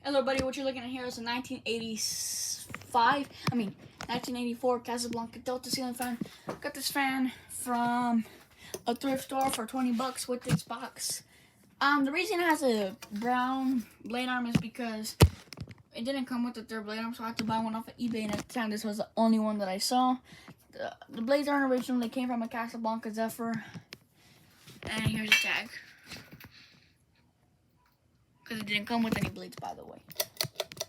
Hello, buddy. What you're looking at here is a 1984 Casablanca Delta ceiling fan. Got this fan from a thrift store for $20 with this box. The reason it has a brown blade arm is because it didn't come with the third blade arm, so I had to buy one off of eBay, and at the time this was the only one that I saw. The blades aren't original. They came from a Casablanca Zephyr. And here's a tag. Because it didn't come with any blades, by the way.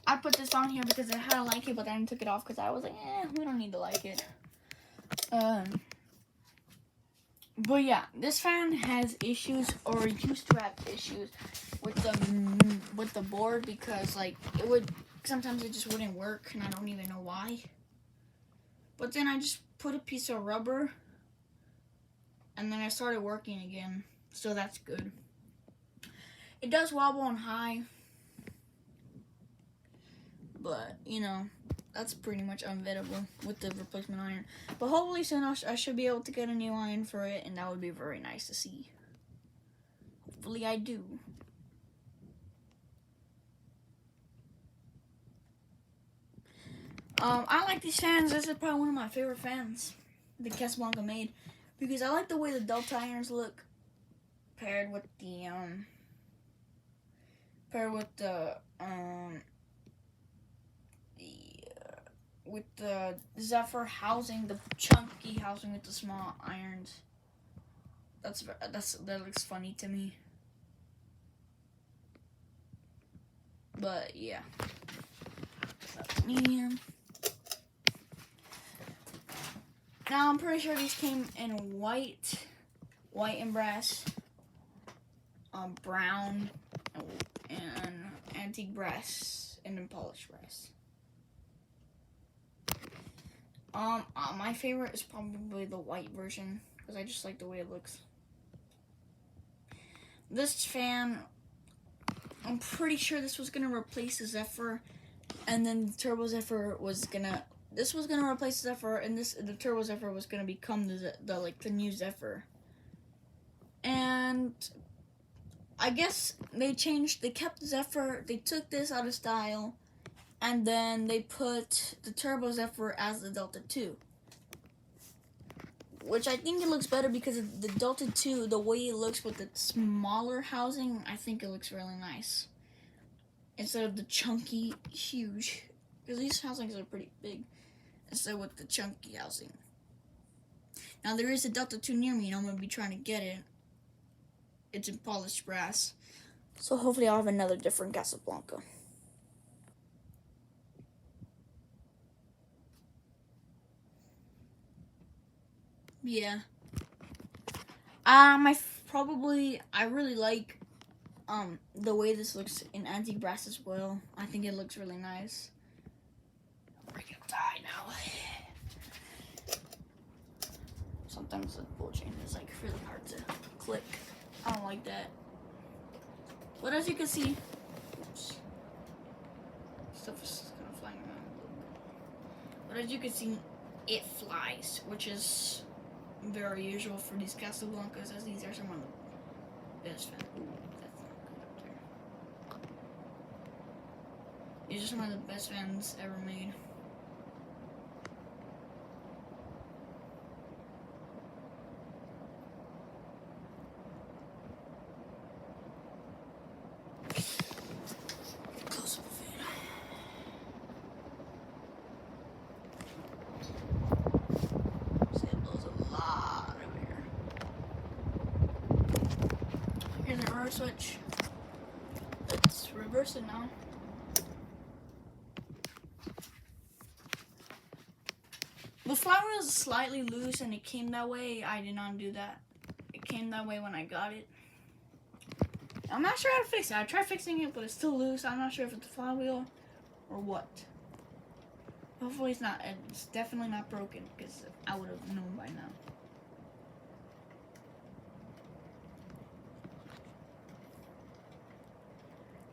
I put this on here because I had to like it, but then I took it off because I was like, we don't need to like it. But yeah, this fan has issues, or used to have issues, with the board, because like sometimes it just wouldn't work, and I don't even know why. But then I just put a piece of rubber, and then I started working again, so that's good. It does wobble on high, but you know, that's pretty much unvettable with the replacement iron. But hopefully soon I should be able to get a new iron for it, and that would be very nice to see. Hopefully I do. I like these fans. This is probably one of my favorite fans that Casablanca made, because I like the way the Delta irons look paired with the Zephyr housing, the chunky housing with the small irons. That looks funny to me. But yeah, that's medium. Now I'm pretty sure these came in white and brass, brown, and antique brass, and then polished brass. My favorite is probably the white version, because I just like the way it looks. This fan, I'm pretty sure this was gonna replace the Zephyr, and then the Turbo Zephyr was gonna replace the Zephyr, and the Turbo Zephyr was gonna become the new Zephyr. And I guess they kept the Zephyr, they took this out of style, and then they put the Turbo Zephyr as the Delta 2. Which I think it looks better, because the Delta 2, the way it looks with the smaller housing, I think it looks really nice. Instead of the chunky, huge, because these housings are pretty big, instead with the chunky housing. Now there is a Delta 2 near me, and I'm going to be trying to get it. It's in polished brass. So hopefully I'll have another different Casablanca. Yeah. I really like the way this looks in antique brass as well. I think it looks really nice. I'm gonna die now. Sometimes the pull chain is like really hard to click. I don't like that. But as you can see, oops, stuff is kind of flying around. But as you can see, it flies, which is very usual for these Casablancas, as these are some of the best fans. Ooh, that's not good up there. These are some of the best fans ever made. Close up the fan. See, it blows a lot of air. Here's an reverse switch. Let's reverse it now. The flywheel is slightly loose, and it came that way. I did not do that. It came that way when I got it. I'm not sure how to fix it. I tried fixing it, but it's still loose. I'm not sure if it's the flywheel or what. Hopefully it's not. It's definitely not broken, because I would have known by now.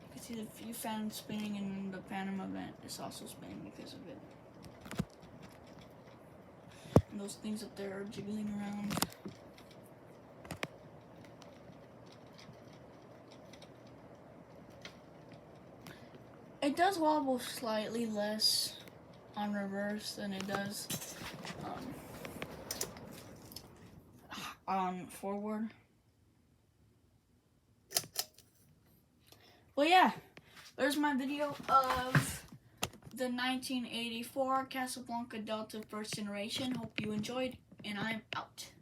You can see the few fans spinning, and the Panama vent is also spinning because of it. And those things up there are jiggling around. It does wobble slightly less on reverse than it does on forward. Well, yeah, there's my video of the 1984 Casablanca Delta first generation. Hope you enjoyed, and I'm out.